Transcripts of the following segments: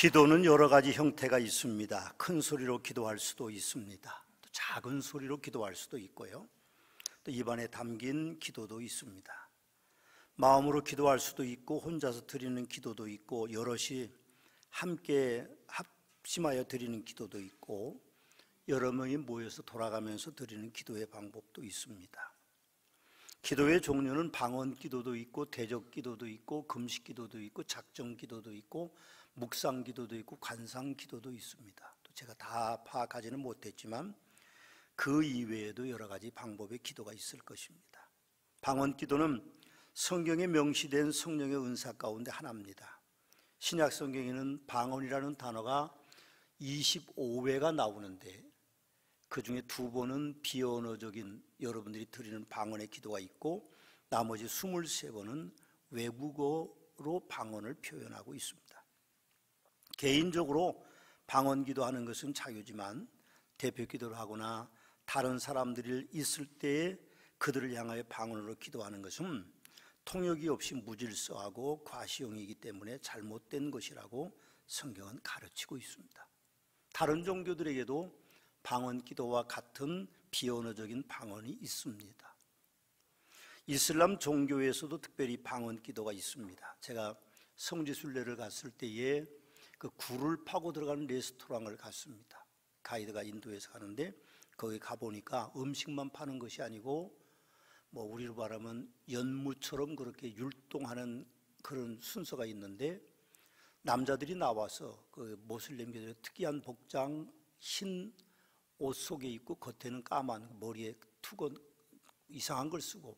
기도는 여러 가지 형태가 있습니다. 큰 소리로 기도할 수도 있습니다. 또 작은 소리로 기도할 수도 있고요. 또 입안에 담긴 기도도 있습니다. 마음으로 기도할 수도 있고 혼자서 드리는 기도도 있고 여럿이 함께 합심하여 드리는 기도도 있고 여러 명이 모여서 돌아가면서 드리는 기도의 방법도 있습니다. 기도의 종류는 방언 기도도 있고 대적 기도도 있고 금식 기도도 있고 작정 기도도 있고 묵상 기도도 있고 관상 기도도 있습니다. 또 제가 다 파악하지는 못했지만 그 이외에도 여러 가지 방법의 기도가 있을 것입니다. 방언 기도는 성경에 명시된 성령의 은사 가운데 하나입니다. 신약 성경에는 방언이라는 단어가 25회가 나오는데 그 중에 2번은 비언어적인 여러분들이 드리는 방언의 기도가 있고 나머지 23번은 외국어로 방언을 표현하고 있습니다. 개인적으로 방언 기도하는 것은 자유지만 대표 기도를 하거나 다른 사람들이 있을 때에 그들을 향하여 방언으로 기도하는 것은 통역이 없이 무질서하고 과시형이기 때문에 잘못된 것이라고 성경은 가르치고 있습니다. 다른 종교들에게도 방언 기도와 같은 비언어적인 방언이 있습니다. 이슬람 종교에서도 특별히 방언 기도가 있습니다. 제가 성지순례를 갔을 때에 그 굴을 파고 들어가는 레스토랑을 갔습니다. 가이드가 인도해서 가는데 거기 가보니까 음식만 파는 것이 아니고 뭐 우리로 말하면 연무처럼 그렇게 율동하는 그런 순서가 있는데 남자들이 나와서 그 모슬렘들의 특이한 복장 흰 옷 속에 입고 겉에는 까만 머리에 투건 이상한 걸 쓰고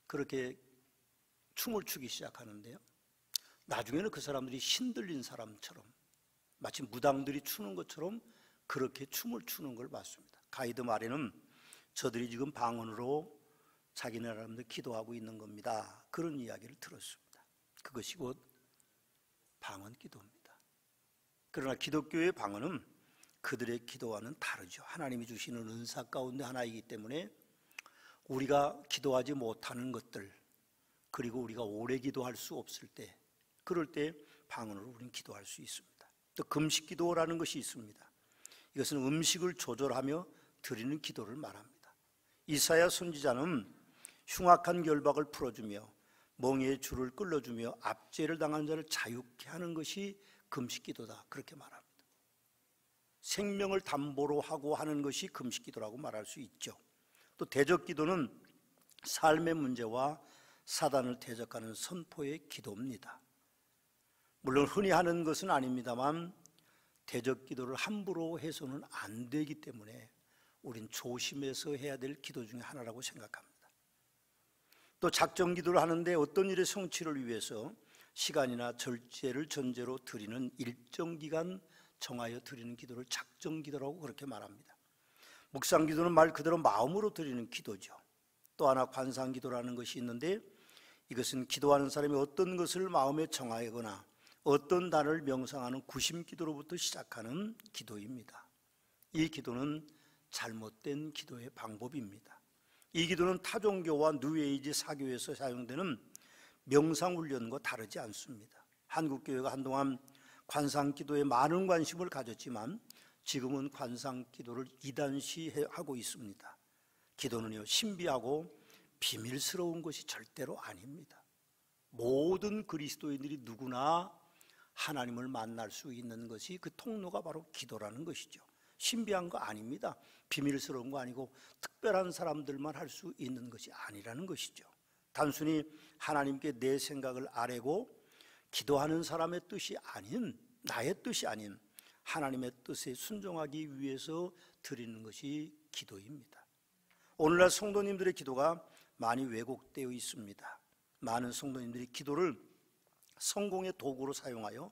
그렇게 춤을 추기 시작하는데요. 나중에는 그 사람들이 신들린 사람처럼 마치 무당들이 추는 것처럼 그렇게 춤을 추는 걸 봤습니다. 가이드 말에는 저들이 지금 방언으로 자기네 사람들 기도하고 있는 겁니다. 그런 이야기를 들었습니다. 그것이 곧 방언 기도입니다. 그러나 기독교의 방언은 그들의 기도와는 다르죠. 하나님이 주시는 은사 가운데 하나이기 때문에 우리가 기도하지 못하는 것들 그리고 우리가 오래 기도할 수 없을 때 그럴 때 방언으로 우리는 기도할 수 있습니다. 또 금식 기도라는 것이 있습니다. 이것은 음식을 조절하며 드리는 기도를 말합니다. 이사야 선지자는 흉악한 결박을 풀어주며 멍에의 줄을 끌어주며 압제를 당한 자를 자유케 하는 것이 금식 기도다 그렇게 말합니다. 생명을 담보로 하고 하는 것이 금식 기도라고 말할 수 있죠. 또 대적 기도는 삶의 문제와 사단을 대적하는 선포의 기도입니다. 물론 흔히 하는 것은 아닙니다만 대적 기도를 함부로 해서는 안 되기 때문에 우린 조심해서 해야 될 기도 중에 하나라고 생각합니다. 또 작정 기도를 하는데 어떤 일의 성취를 위해서 시간이나 절제를 전제로 드리는 일정 기간 정하여 드리는 기도를 작정 기도라고 그렇게 말합니다. 묵상 기도는 말 그대로 마음으로 드리는 기도죠. 또 하나 관상 기도라는 것이 있는데 이것은 기도하는 사람이 어떤 것을 마음에 정하거나 어떤 단어를 명상하는 구심 기도로부터 시작하는 기도입니다. 이 기도는 잘못된 기도의 방법입니다. 이 기도는 타종교와 뉴에이지 사교에서 사용되는 명상훈련과 다르지 않습니다. 한국교회가 한동안 관상기도에 많은 관심을 가졌지만 지금은 관상기도를 이단시하고 있습니다. 기도는요 신비하고 비밀스러운 것이 절대로 아닙니다. 모든 그리스도인들이 누구나 하나님을 만날 수 있는 것이 그 통로가 바로 기도라는 것이죠. 신비한 거 아닙니다. 비밀스러운 거 아니고 특별한 사람들만 할 수 있는 것이 아니라는 것이죠. 단순히 하나님께 내 생각을 아뢰고 기도하는 사람의 뜻이 아닌 나의 뜻이 아닌 하나님의 뜻에 순종하기 위해서 드리는 것이 기도입니다. 오늘날 성도님들의 기도가 많이 왜곡되어 있습니다. 많은 성도님들이 기도를 성공의 도구로 사용하여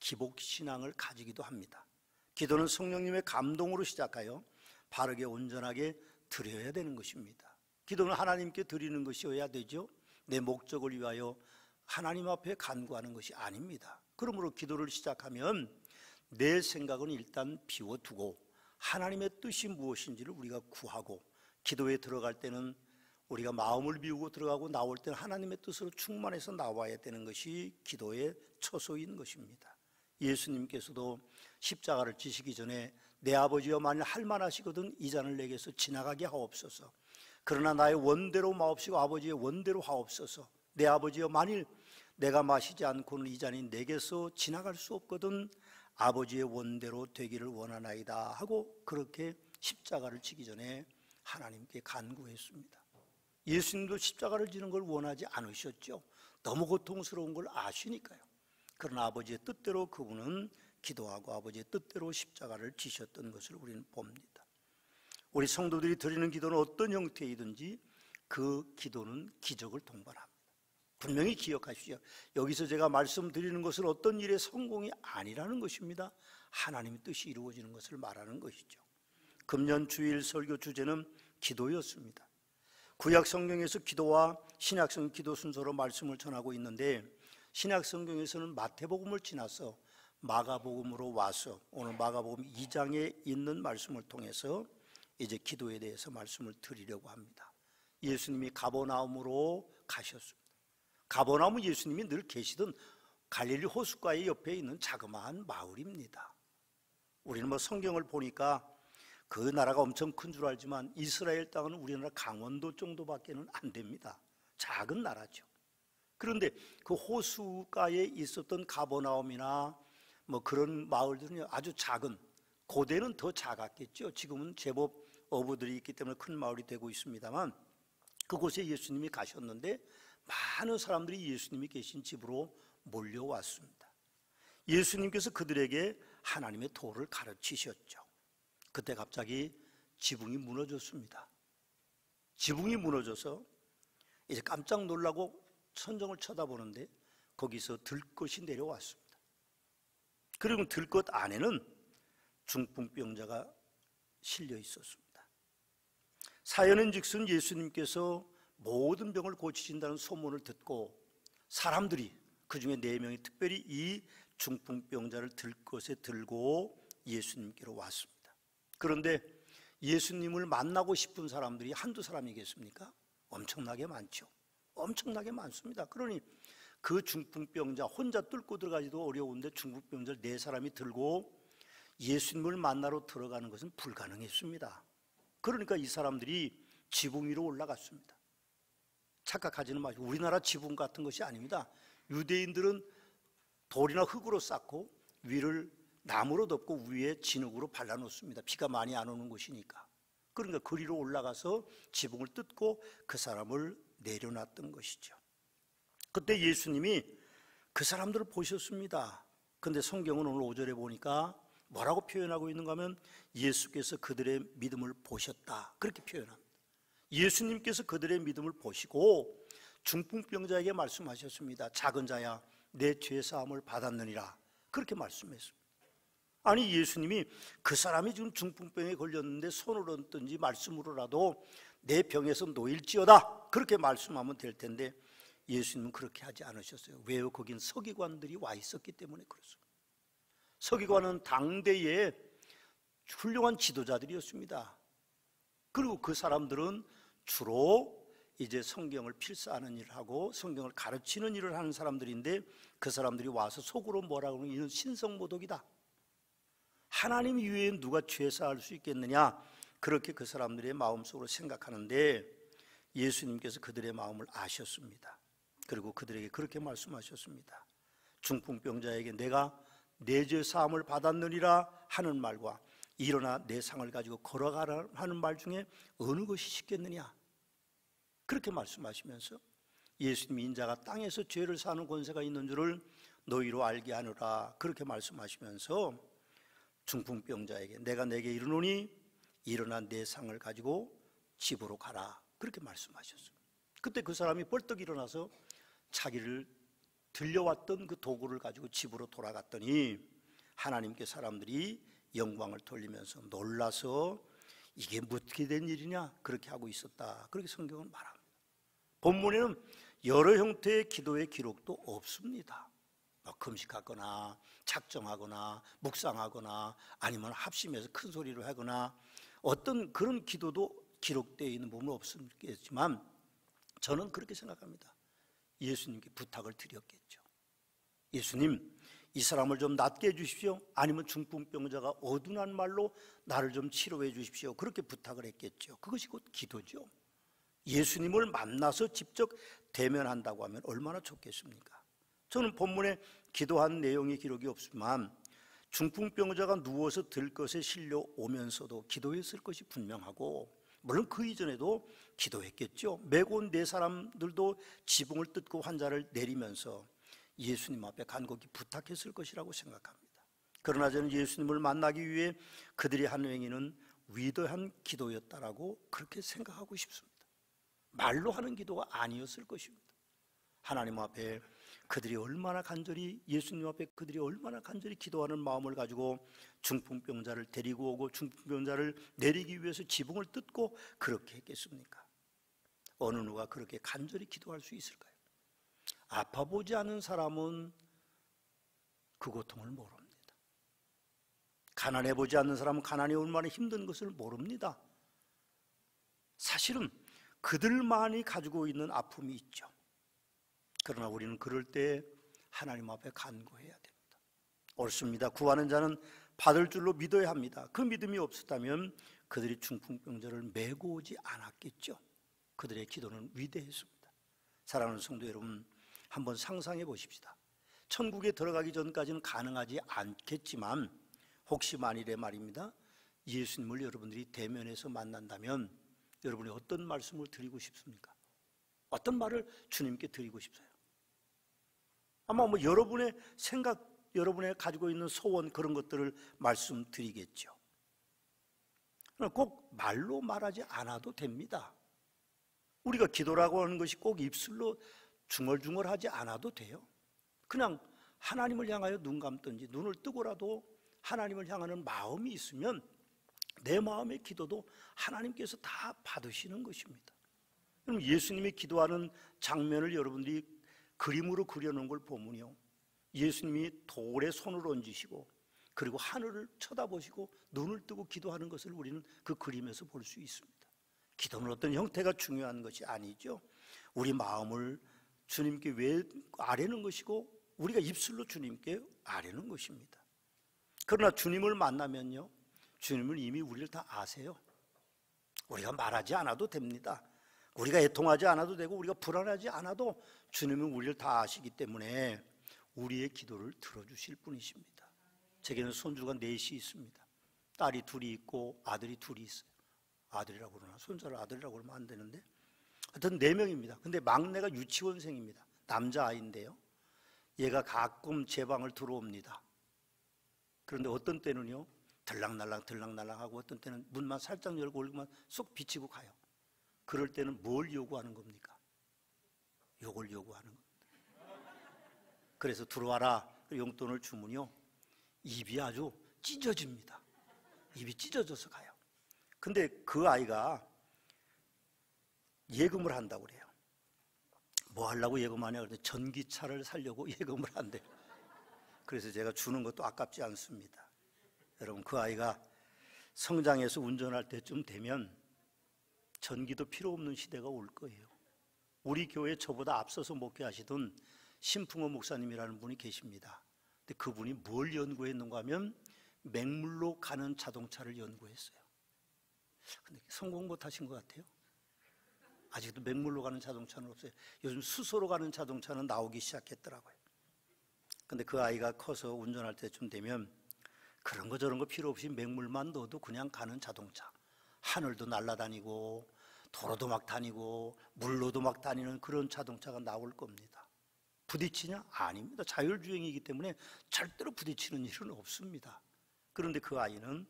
기복신앙을 가지기도 합니다. 기도는 성령님의 감동으로 시작하여 바르게 온전하게 드려야 되는 것입니다. 기도는 하나님께 드리는 것이어야 되죠. 내 목적을 위하여 하나님 앞에 간구하는 것이 아닙니다. 그러므로 기도를 시작하면 내 생각은 일단 비워두고 하나님의 뜻이 무엇인지를 우리가 구하고 기도에 들어갈 때는 우리가 마음을 비우고 들어가고 나올 때는 하나님의 뜻으로 충만해서 나와야 되는 것이 기도의 처소인 것입니다. 예수님께서도 십자가를 지시기 전에 내 아버지여 만일 할 만하시거든 이 잔을 내게서 지나가게 하옵소서. 그러나 나의 원대로 마옵시고 아버지의 원대로 하옵소서. 내 아버지여 만일 내가 마시지 않고는 이 잔이 내게서 지나갈 수 없거든 아버지의 원대로 되기를 원하나이다 하고 그렇게 십자가를 지기 전에 하나님께 간구했습니다. 예수님도 십자가를 지는 걸 원하지 않으셨죠. 너무 고통스러운 걸 아시니까요. 그러나 아버지의 뜻대로 그분은 기도하고 아버지의 뜻대로 십자가를 지셨던 것을 우리는 봅니다. 우리 성도들이 드리는 기도는 어떤 형태이든지 그 기도는 기적을 동반합니다. 분명히 기억하시죠. 여기서 제가 말씀드리는 것은 어떤 일의 성공이 아니라는 것입니다. 하나님의 뜻이 이루어지는 것을 말하는 것이죠. 금년 주일 설교 주제는 기도였습니다. 구약 성경에서 기도와 신약 성경 기도 순서로 말씀을 전하고 있는데 신약 성경에서는 마태복음을 지나서 마가복음으로 와서 오늘 마가복음 2장에 있는 말씀을 통해서 이제 기도에 대해서 말씀을 드리려고 합니다. 예수님이 가버나움으로 가셨습니다. 가버나움은 예수님이 늘 계시던 갈릴리 호숫가의 옆에 있는 자그마한 마을입니다. 우리는 뭐 성경을 보니까 그 나라가 엄청 큰 줄 알지만 이스라엘 땅은 우리나라 강원도 정도밖에는 안 됩니다. 작은 나라죠. 그런데 그 호수가에 있었던 가버나움이나 뭐 그런 마을들은 아주 작은, 고대는 더 작았겠죠. 지금은 제법 어부들이 있기 때문에 큰 마을이 되고 있습니다만 그곳에 예수님이 가셨는데 많은 사람들이 예수님이 계신 집으로 몰려왔습니다. 예수님께서 그들에게 하나님의 도를 가르치셨죠. 그때 갑자기 지붕이 무너졌습니다. 지붕이 무너져서 이제 깜짝 놀라고 천정을 쳐다보는데 거기서 들것이 내려왔습니다. 그리고 들것 안에는 중풍병자가 실려 있었습니다. 사연은즉슨 예수님께서 모든 병을 고치신다는 소문을 듣고 사람들이 그중에 4명이 특별히 이 중풍병자를 들것에 들고 예수님께로 왔습니다. 그런데 예수님을 만나고 싶은 사람들이 한두 사람이겠습니까? 엄청나게 많죠. 엄청나게 많습니다. 그러니 그 중풍병자 혼자 뚫고 들어가기도 어려운데 중풍병자를 4사람이 들고 예수님을 만나러 들어가는 것은 불가능했습니다. 그러니까 이 사람들이 지붕 위로 올라갔습니다. 착각하지는 마시고 우리나라 지붕 같은 것이 아닙니다. 유대인들은 돌이나 흙으로 쌓고 위를 나무로 덮고 위에 진흙으로 발라놓습니다. 비가 많이 안 오는 곳이니까. 그러니까 거리로 올라가서 지붕을 뜯고 그 사람을 내려놨던 것이죠. 그때 예수님이 그 사람들을 보셨습니다. 그런데 성경은 오늘 5절에 보니까 뭐라고 표현하고 있는가 하면 예수께서 그들의 믿음을 보셨다 그렇게 표현합니다. 예수님께서 그들의 믿음을 보시고 중풍병자에게 말씀하셨습니다. 작은 자야 내 죄 사함을 받았느니라 그렇게 말씀했습니다. 아니 예수님이 그 사람이 지금 중풍병에 걸렸는데 손을 얹든지 말씀으로라도 내 병에서 놓일지어다 그렇게 말씀하면 될 텐데 예수님은 그렇게 하지 않으셨어요. 왜요? 거긴 서기관들이 와 있었기 때문에 그렇습니다. 서기관은 당대의 훌륭한 지도자들이었습니다. 그리고 그 사람들은 주로 이제 성경을 필사하는 일을 하고 성경을 가르치는 일을 하는 사람들인데 그 사람들이 와서 속으로 뭐라고 하면 이는 신성모독이다. 하나님 이외에 누가 죄 사할 수 있겠느냐 그렇게 그 사람들의 마음속으로 생각하는데 예수님께서 그들의 마음을 아셨습니다. 그리고 그들에게 그렇게 말씀하셨습니다. 중풍병자에게 내가 내 죄 사함을 받았느니라 하는 말과 일어나 내 상을 가지고 걸어가라 하는 말 중에 어느 것이 쉽겠느냐 그렇게 말씀하시면서 예수님이 인자가 땅에서 죄를 사는 권세가 있는 줄을 너희로 알게 하노라 그렇게 말씀하시면서 중풍병자에게 내가 내게 이르노니 일어나 내 상을 가지고 집으로 가라 그렇게 말씀하셨어요. 그때 그 사람이 벌떡 일어나서 자기를 들려왔던 그 도구를 가지고 집으로 돌아갔더니 하나님께 사람들이 영광을 돌리면서 놀라서 이게 어떻게 된 일이냐 그렇게 하고 있었다 그렇게 성경은 말합니다. 본문에는 여러 형태의 기도의 기록도 없습니다. 금식하거나 작정하거나 묵상하거나 아니면 합심해서 큰 소리로 하거나 어떤 그런 기도도 기록되어 있는 부분은 없겠지만 저는 그렇게 생각합니다. 예수님께 부탁을 드렸겠죠. 예수님 이 사람을 좀 낫게 해주십시오. 아니면 중풍병자가 어둔한 말로 나를 좀 치료해 주십시오. 그렇게 부탁을 했겠죠. 그것이 곧 기도죠. 예수님을 만나서 직접 대면한다고 하면 얼마나 좋겠습니까? 저는 본문에 기도한 내용의 기록이 없지만 중풍병자가 누워서 들것에 실려 오면서도 기도했을 것이 분명하고, 물론 그 이전에도 기도했겠죠. 메고 온 네 사람들도 지붕을 뜯고 환자를 내리면서 예수님 앞에 간곡히 부탁했을 것이라고 생각합니다. 그러나 저는 예수님을 만나기 위해 그들이 한 행위는 위대한 기도였다라고 그렇게 생각하고 싶습니다. 말로 하는 기도가 아니었을 것입니다. 하나님 앞에 그들이 얼마나 간절히, 예수님 앞에 그들이 얼마나 간절히 기도하는 마음을 가지고 중풍병자를 데리고 오고 중풍병자를 내리기 위해서 지붕을 뜯고 그렇게 했겠습니까? 어느 누가 그렇게 간절히 기도할 수 있을까요? 아파보지 않은 사람은 그 고통을 모릅니다. 가난해보지 않는 사람은 가난이 얼마나 힘든 것을 모릅니다. 사실은 그들만이 가지고 있는 아픔이 있죠. 그러나 우리는 그럴 때 하나님 앞에 간구해야 됩니다. 옳습니다. 구하는 자는 받을 줄로 믿어야 합니다. 그 믿음이 없었다면 그들이 중풍병자를 메고 오지 않았겠죠. 그들의 기도는 위대했습니다. 사랑하는 성도 여러분, 한번 상상해 보십시다. 천국에 들어가기 전까지는 가능하지 않겠지만 혹시 만일에 말입니다, 예수님을 여러분들이 대면해서 만난다면 여러분이 어떤 말씀을 드리고 싶습니까? 어떤 말을 주님께 드리고 싶어요? 아마 여러분의 생각, 여러분의 가지고 있는 소원, 그런 것들을 말씀드리겠죠. 꼭 말로 말하지 않아도 됩니다. 우리가 기도라고 하는 것이 꼭 입술로 중얼중얼하지 않아도 돼요. 그냥 하나님을 향하여 눈 감든지 눈을 뜨고라도 하나님을 향하는 마음이 있으면 내 마음의 기도도 하나님께서 다 받으시는 것입니다. 그럼 예수님이 기도하는 장면을 여러분들이 그림으로 그려놓은 걸 보면요, 예수님이 돌에 손을 얹으시고 그리고 하늘을 쳐다보시고 눈을 뜨고 기도하는 것을 우리는 그 그림에서 볼 수 있습니다. 기도는 어떤 형태가 중요한 것이 아니죠. 우리 마음을 주님께 아뢰는 것이고 우리가 입술로 주님께 아뢰는 것입니다. 그러나 주님을 만나면요, 주님은 이미 우리를 다 아세요. 우리가 말하지 않아도 됩니다. 우리가 애통하지 않아도 되고 우리가 불안하지 않아도 주님은 우리를 다 아시기 때문에 우리의 기도를 들어주실 분이십니다. 제게는 손주가 넷이 있습니다. 딸이 둘이 있고 아들이 둘이 있어요. 아들이라고 그러나 손자를 아들이라고 그러면 안 되는데 하여튼 4명입니다. 근데 막내가 유치원생입니다. 남자아이인데요, 얘가 가끔 제 방을 들어옵니다. 그런데 어떤 때는요 들락날락 하고 어떤 때는 문만 살짝 열고 올리고만 쏙 비치고 가요. 그럴 때는 뭘 요구하는 겁니까? 욕을 요구하는 겁니다. 그래서 들어와라 용돈을 주면요 입이 아주 찢어집니다. 입이 찢어져서 가요. 근데 그 아이가 예금을 한다고 그래요. 뭐 하려고 예금하냐 그랬더니 전기차를 사려고 예금을 한대요. 그래서 제가 주는 것도 아깝지 않습니다. 여러분, 그 아이가 성장해서 운전할 때쯤 되면 전기도 필요 없는 시대가 올 거예요. 우리 교회 저보다 앞서서 목회하시던 신풍호 목사님이라는 분이 계십니다. 근데 그분이 뭘 연구했는가 하면 맹물로 가는 자동차를 연구했어요. 근데 성공 못하신 것 같아요. 아직도 맹물로 가는 자동차는 없어요. 요즘 수소로 가는 자동차는 나오기 시작했더라고요. 근데 그 아이가 커서 운전할 때쯤 되면 그런 거 저런 거 필요 없이 맹물만 넣어도 그냥 가는 자동차, 하늘도 날아다니고 도로도 막 다니고 물로도 막 다니는 그런 자동차가 나올 겁니다. 부딪히냐? 아닙니다. 자율주행이기 때문에 절대로 부딪히는 일은 없습니다. 그런데 그 아이는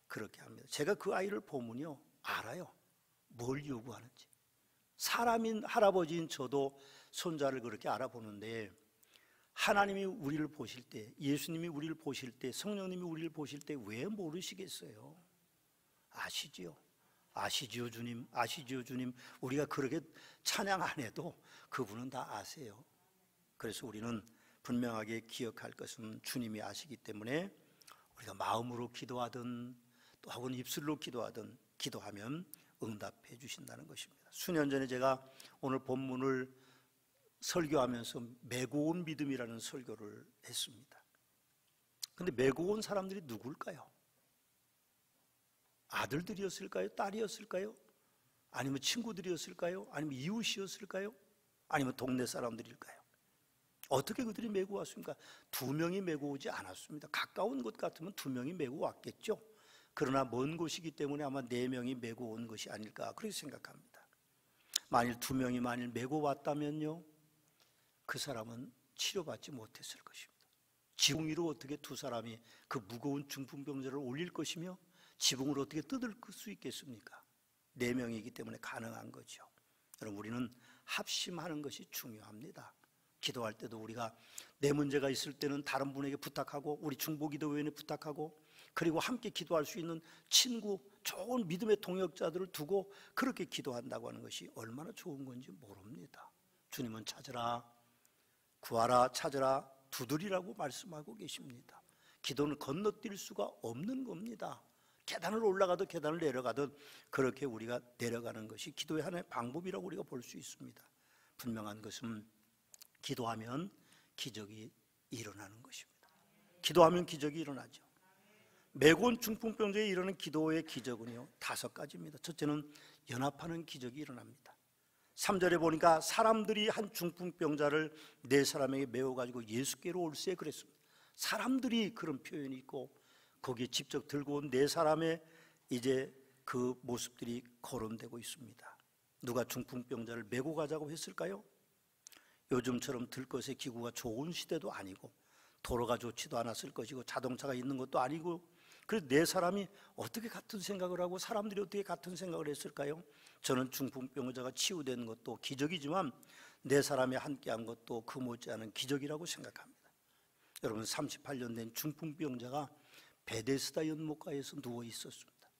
그렇게 합니다. 제가 그 아이를 보면요 알아요. 뭘 요구하는지. 사람인 할아버지인 저도 손자를 그렇게 알아보는데, 하나님이 우리를 보실 때, 예수님이 우리를 보실 때, 성령님이 우리를 보실 때 왜 모르시겠어요? 아시지요? 아시지요 주님, 아시지요 주님. 우리가 그렇게 찬양 안 해도 그분은 다 아세요. 그래서 우리는 분명하게 기억할 것은 주님이 아시기 때문에 우리가 마음으로 기도하든 또 혹은 입술로 기도하든 기도하면 응답해 주신다는 것입니다. 수년 전에 제가 오늘 본문을 설교하면서 메고 온 믿음이라는 설교를 했습니다. 근데 메고 온 사람들이 누굴까요? 아들들이었을까요? 딸이었을까요? 아니면 친구들이었을까요? 아니면 이웃이었을까요? 아니면 동네 사람들일까요? 어떻게 그들이 메고 왔습니까? 2명이 메고 오지 않았습니다. 가까운 곳 같으면 2명이 메고 왔겠죠. 그러나 먼 곳이기 때문에 아마 4명이 메고 온 것이 아닐까 그렇게 생각합니다. 만일 2명이 만일 메고 왔다면요, 그 사람은 치료받지 못했을 것입니다. 지붕 위로 어떻게 2사람이 그 무거운 중풍병자를 올릴 것이며 지붕을 어떻게 뜯을 수 있겠습니까? 4명이기 때문에 가능한 거죠. 여러분, 우리는 합심하는 것이 중요합니다. 기도할 때도 우리가 내 문제가 있을 때는 다른 분에게 부탁하고, 우리 중보기도위원회 부탁하고, 그리고 함께 기도할 수 있는 친구, 좋은 믿음의 동역자들을 두고 그렇게 기도한다고 하는 것이 얼마나 좋은 건지 모릅니다. 주님은 찾으라, 구하라, 찾으라, 두드리라고 말씀하고 계십니다. 기도는 건너뛸 수가 없는 겁니다. 계단을 올라가든 계단을 내려가든 그렇게 우리가 내려가는 것이 기도의 하나의 방법이라고 우리가 볼 수 있습니다. 분명한 것은 기도하면 기적이 일어나는 것입니다. 기도하면 기적이 일어나죠. 메고 온 중풍병자에 이르는 기도의 기적은요 5가지입니다. 첫째는 연합하는 기적이 일어납니다. 3절에 보니까 사람들이 한 중풍병자를 4사람에게 메워가지고 예수께로 올세 그랬습니다. 사람들이 그런 표현이 있고 거기에 직접 들고 온 4사람의 이제 그 모습들이 거론되고 있습니다. 누가 중풍병자를 메고 가자고 했을까요? 요즘처럼 들것의 기구가 좋은 시대도 아니고 도로가 좋지도 않았을 것이고 자동차가 있는 것도 아니고, 그래서 4사람이 어떻게 같은 생각을 하고 사람들이 어떻게 같은 생각을 했을까요? 저는 중풍병자가 치유된 것도 기적이지만 4사람이 함께한 것도 그 못지않은 기적이라고 생각합니다. 여러분, 38년 된 중풍병자가 베데스다 연못가에서 누워 있었습니다.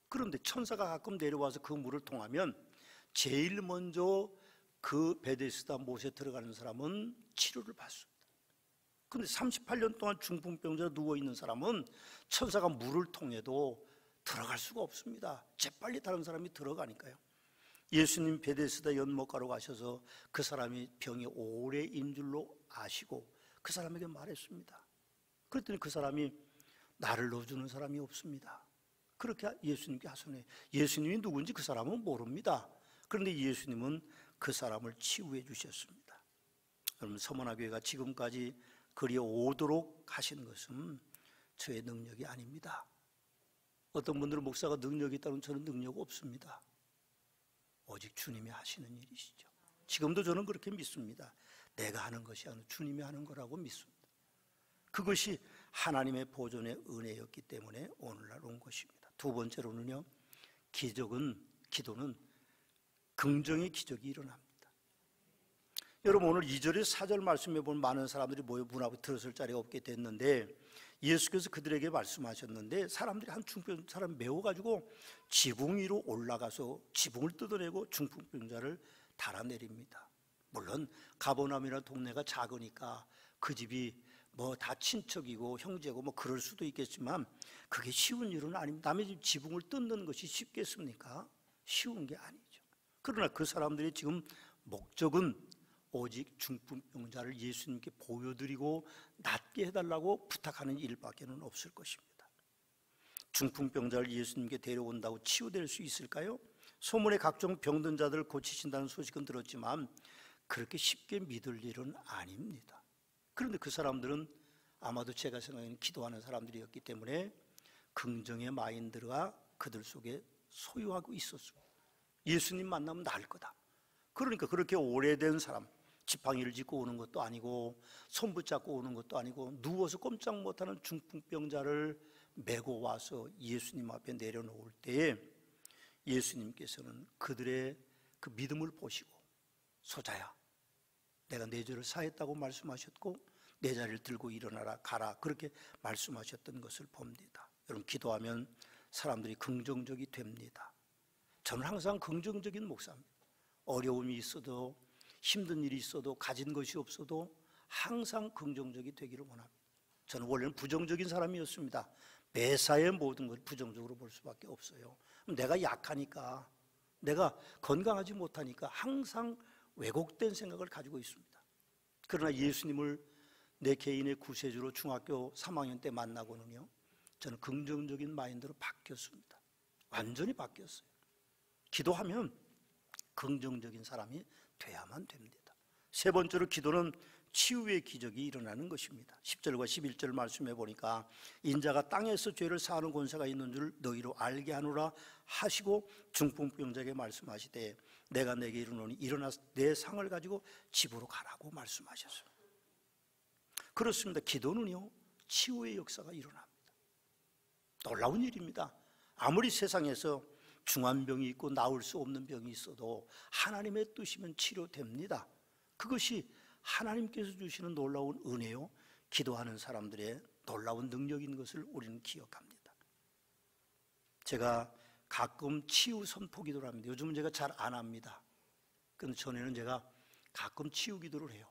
그런데 천사가 가끔 내려와서 그 물을 통하면 제일 먼저 그 베데스다 못에 들어가는 사람은 치료를 받습니다. 그런데 38년 동안 중풍병자로 누워있는 사람은 천사가 물을 통해도 들어갈 수가 없습니다. 재빨리 다른 사람이 들어가니까요. 예수님 베데스다 연못가로 가셔서 그 사람이 병이 오래인 줄로 아시고 그 사람에게 말했습니다. 그랬더니 그 사람이 나를 넣어주는 사람이 없습니다. 그렇게 예수님께 하소연해요. 예수님이 누군지 그 사람은 모릅니다. 그런데 예수님은 그 사람을 치유해 주셨습니다. 여러분, 서문화교회가 지금까지 그리 오도록 하신 것은 저의 능력이 아닙니다. 어떤 분들은 목사가 능력이 있다면 저는 능력 없습니다. 오직 주님이 하시는 일이시죠. 지금도 저는 그렇게 믿습니다. 내가 하는 것이 아니라 주님이 하는 거라고 믿습니다. 그것이 하나님의 보존의 은혜였기 때문에 오늘날 온 것입니다. 2번째로는요, 기도는 긍정의 기적이 일어납니다. 여러분, 오늘 2절에 4절 말씀해 보면 많은 사람들이 모여 문 앞에 들었을 자리가 없게 됐는데 예수께서 그들에게 말씀하셨는데 사람들이 한 중풍병 사람 메워가지고 지붕 위로 올라가서 지붕을 뜯어내고 중풍병자를 달아내립니다. 물론 가버나움이라는 동네가 작으니까 그 집이 뭐 다 친척이고 형제고 뭐 그럴 수도 있겠지만 그게 쉬운 일은 아닙니다. 남의 집 지붕을 뜯는 것이 쉽겠습니까? 쉬운 게 아니죠. 그러나 그 사람들이 지금 목적은 오직 중풍병자를 예수님께 보여드리고 낫게 해달라고 부탁하는 일밖에는 없을 것입니다. 중풍병자를 예수님께 데려온다고 치유될 수 있을까요? 소문에 각종 병든 자들을 고치신다는 소식은 들었지만 그렇게 쉽게 믿을 일은 아닙니다. 그런데 그 사람들은 아마도 제가 생각하는 기도하는 사람들이었기 때문에 긍정의 마인드가 그들 속에 소유하고 있었습니다. 예수님 만나면 나을 거다. 그러니까 그렇게 오래된 사람, 지팡이를 짚고 오는 것도 아니고 손 붙잡고 오는 것도 아니고 누워서 꼼짝 못하는 중풍병자를 메고 와서 예수님 앞에 내려놓을 때에 예수님께서는 그들의 그 믿음을 보시고 소자야, 내가 네 죄를 사했다고 말씀하셨고 내 자리를 들고 일어나라 가라 그렇게 말씀하셨던 것을 봅니다. 여러분, 기도하면 사람들이 긍정적이 됩니다. 저는 항상 긍정적인 목사입니다. 어려움이 있어도 힘든 일이 있어도 가진 것이 없어도 항상 긍정적이 되기를 원합니다. 저는 원래는 부정적인 사람이었습니다. 매사의 모든 걸 부정적으로 볼 수밖에 없어요. 내가 약하니까, 내가 건강하지 못하니까 항상 왜곡된 생각을 가지고 있습니다. 그러나 예수님을 내 개인의 구세주로 중학교 3학년 때 만나고는요, 저는 긍정적인 마인드로 바뀌었습니다. 완전히 바뀌었어요. 기도하면 긍정적인 사람이 돼야만 됩니다. 세 번째로 기도는 치유의 기적이 일어나는 것입니다. 10절과 11절 말씀해 보니까 인자가 땅에서 죄를 사하는 권세가 있는 줄 너희로 알게 하노라 하시고 중풍병자에게 말씀하시되 내가 내게 이르노니 일어나서 내 상을 가지고 집으로 가라고 말씀하셨어요. 그렇습니다. 기도는요, 치유의 역사가 일어납니다. 놀라운 일입니다. 아무리 세상에서 중한 병이 있고 나을 수 없는 병이 있어도 하나님의 뜻이면 치료됩니다. 그것이 하나님께서 주시는 놀라운 은혜요, 기도하는 사람들의 놀라운 능력인 것을 우리는 기억합니다. 제가 가끔 치유 선포 기도를 합니다. 요즘은 제가 잘 안 합니다. 그런데 전에는 제가 가끔 치유 기도를 해요.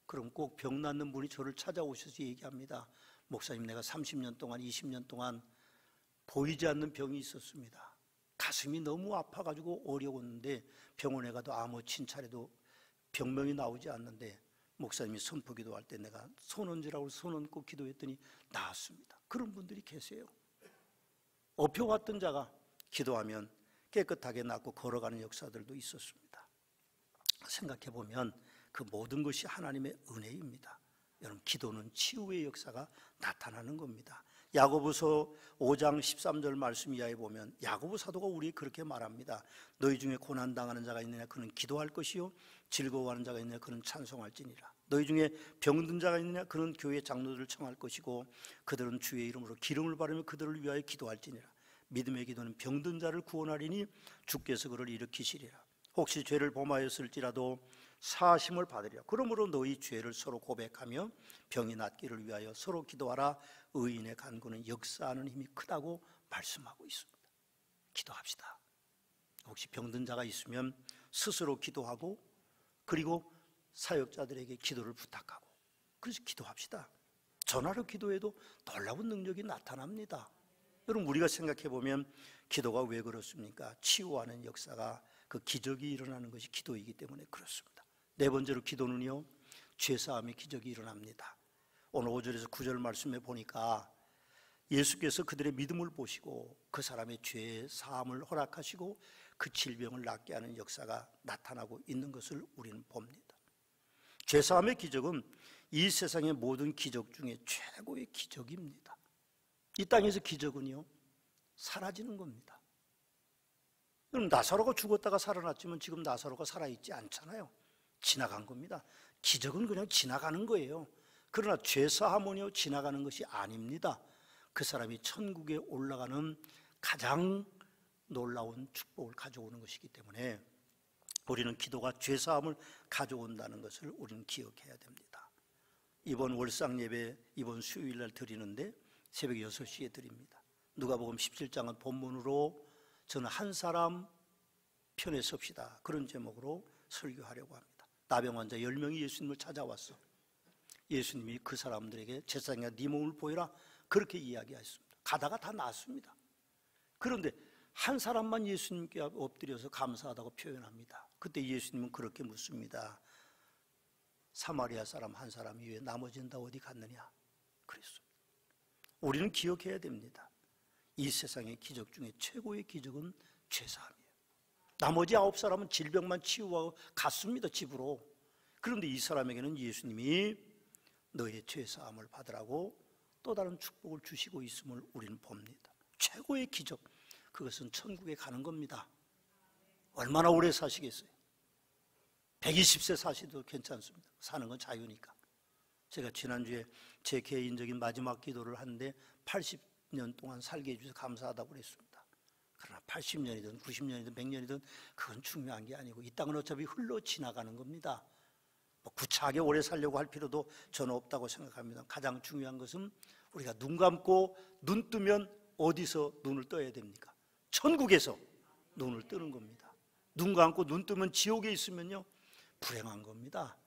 그럼 꼭 병 낫는 분이 저를 찾아오셔서 얘기합니다. 목사님, 내가 30년 동안 20년 동안 보이지 않는 병이 있었습니다. 가슴이 너무 아파가지고 어려웠는데 병원에 가도 아무 진찰해도 병명이 나오지 않는데 목사님이 선포 기도할 때 내가 손 얹으라고 손 얹고 기도했더니 나았습니다. 그런 분들이 계세요. 엎혀왔던 자가 기도하면 깨끗하게 낫고 걸어가는 역사들도 있었습니다. 생각해보면 그 모든 것이 하나님의 은혜입니다. 여러분, 기도는 치유의 역사가 나타나는 겁니다. 야고보서 5장 13절 말씀 이하에 보면 야고보 사도가 우리에게 그렇게 말합니다. 너희 중에 고난당하는 자가 있느냐 그는 기도할 것이요 즐거워하는 자가 있느냐 그는 찬송할지니라. 너희 중에 병든 자가 있느냐 그는 교회 장로들을 청할 것이고 그들은 주의 이름으로 기름을 바르며 그들을 위하여 기도할지니라. 믿음의 기도는 병든 자를 구원하리니 주께서 그를 일으키시리라. 혹시 죄를 범하였을지라도 사하심을 받으리라. 그러므로 너희 죄를 서로 고백하며 병이 낫기를 위하여 서로 기도하라. 의인의 간구는 역사하는 힘이 크다고 말씀하고 있습니다. 기도합시다. 혹시 병든 자가 있으면 스스로 기도하고 그리고 사역자들에게 기도를 부탁하고 그래서 기도합시다. 전화로 기도해도 놀라운 능력이 나타납니다. 여러분, 우리가 생각해 보면 기도가 왜 그렇습니까? 치유하는 역사가, 그 기적이 일어나는 것이 기도이기 때문에 그렇습니다. 네 번째로 기도는요, 죄사함의 기적이 일어납니다. 오늘 5절에서 9절 말씀에 보니까 예수께서 그들의 믿음을 보시고 그 사람의 죄 사함을 허락하시고 그 질병을 낫게 하는 역사가 나타나고 있는 것을 우리는 봅니다. 죄사함의 기적은 이 세상의 모든 기적 중에 최고의 기적입니다. 이 땅에서 기적은요, 사라지는 겁니다. 그럼 나사로가 죽었다가 살아났지만 지금 나사로가 살아있지 않잖아요. 지나간 겁니다. 기적은 그냥 지나가는 거예요. 그러나 죄사함은요, 지나가는 것이 아닙니다. 그 사람이 천국에 올라가는 가장 놀라운 축복을 가져오는 것이기 때문에 우리는 기도가 죄사함을 가져온다는 것을 우리는 기억해야 됩니다. 이번 월상 예배 이번 수요일날 드리는데 새벽 6시에 드립니다. 누가복음 17장은 본문으로 저는 한 사람 편에 섭시다, 그런 제목으로 설교하려고 합니다. 나병 환자 10명이 예수님을 찾아왔어. 예수님이 그 사람들에게 제사장아 네 몸을 보여라, 그렇게 이야기하셨습니다. 가다가 다 나았습니다. 그런데 한 사람만 예수님께 엎드려서 감사하다고 표현합니다. 그때 예수님은 그렇게 묻습니다. 사마리아 사람 한 사람 이외에 나머지는 다 어디 갔느냐 그랬습니다. 우리는 기억해야 됩니다. 이 세상의 기적 중에 최고의 기적은 죄사함이에요. 나머지 9사람은 질병만 치유하고 갔습니다, 집으로. 그런데 이 사람에게는 예수님이 너의 죄사함을 받으라고 또 다른 축복을 주시고 있음을 우리는 봅니다. 최고의 기적, 그것은 천국에 가는 겁니다. 얼마나 오래 사시겠어요? 120세 사시도 괜찮습니다. 사는 건 자유니까. 제가 지난주에 제 개인적인 마지막 기도를 하는데 80년 동안 살게 해주셔서 감사하다고 그랬습니다. 그러나 80년이든 90년이든 100년이든 그건 중요한 게 아니고 이 땅은 어차피 흘러 지나가는 겁니다. 구차하게 오래 살려고 할 필요도 저는 없다고 생각합니다. 가장 중요한 것은 우리가 눈 감고 눈 뜨면 어디서 눈을 떠야 됩니까? 천국에서 눈을 뜨는 겁니다. 눈 감고 눈 뜨면 지옥에 있으면요, 불행한 겁니다.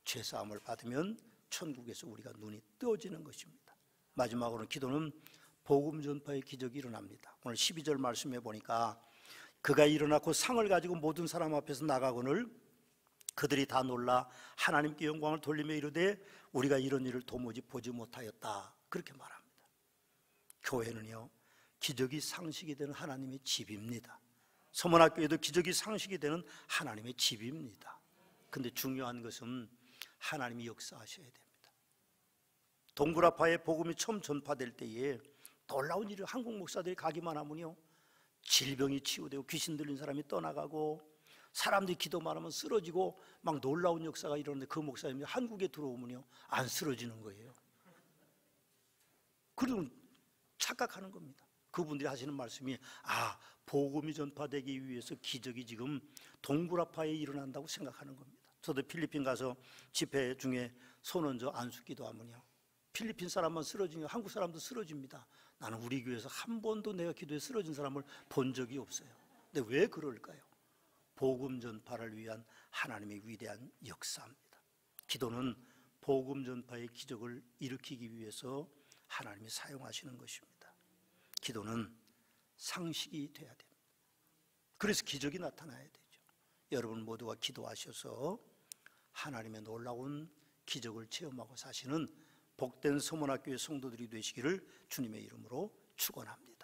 죄사함을 받으면 천국에서 우리가 눈이 뜨어지는 것입니다. 마지막으로 기도는 복음 전파의 기적이 일어납니다. 오늘 12절 말씀해 보니까 그가 일어나고 상을 가지고 모든 사람 앞에서 나가거늘 그들이 다 놀라 하나님께 영광을 돌리며 이르되 우리가 이런 일을 도무지 보지 못하였다, 그렇게 말합니다. 교회는요, 기적이 상식이 되는 하나님의 집입니다. 서문학교에도 기적이 상식이 되는 하나님의 집입니다. 근데 중요한 것은 하나님이 역사하셔야 됩니다. 동굴아파에 복음이 처음 전파될 때에 놀라운 일을 한국 목사들이 가기만 하면요, 질병이 치유되고 귀신 들린 사람이 떠나가고 사람들이 기도만 하면 쓰러지고 막 놀라운 역사가 일어나는데, 그 목사님이 한국에 들어오면요 안 쓰러지는 거예요. 그러면 착각하는 겁니다. 그분들이 하시는 말씀이 복음이 전파되기 위해서 기적이 지금 동굴아파에 일어난다고 생각하는 겁니다. 저도 필리핀 가서 집회 중에 손 얹어 안수 기도하면요, 필리핀 사람만 쓰러지면 한국 사람도 쓰러집니다. 나는 우리 교회에서 한 번도 내가 기도에 쓰러진 사람을 본 적이 없어요. 근데 왜 그럴까요? 복음 전파를 위한 하나님의 위대한 역사입니다. 기도는 복음 전파의 기적을 일으키기 위해서 하나님이 사용하시는 것입니다. 기도는 상식이 돼야 됩니다. 그래서 기적이 나타나야 되죠. 여러분 모두가 기도하셔서 하나님의 놀라운 기적을 체험하고 사시는 복된 서문학교의 성도들이 되시기를 주님의 이름으로 축원합니다.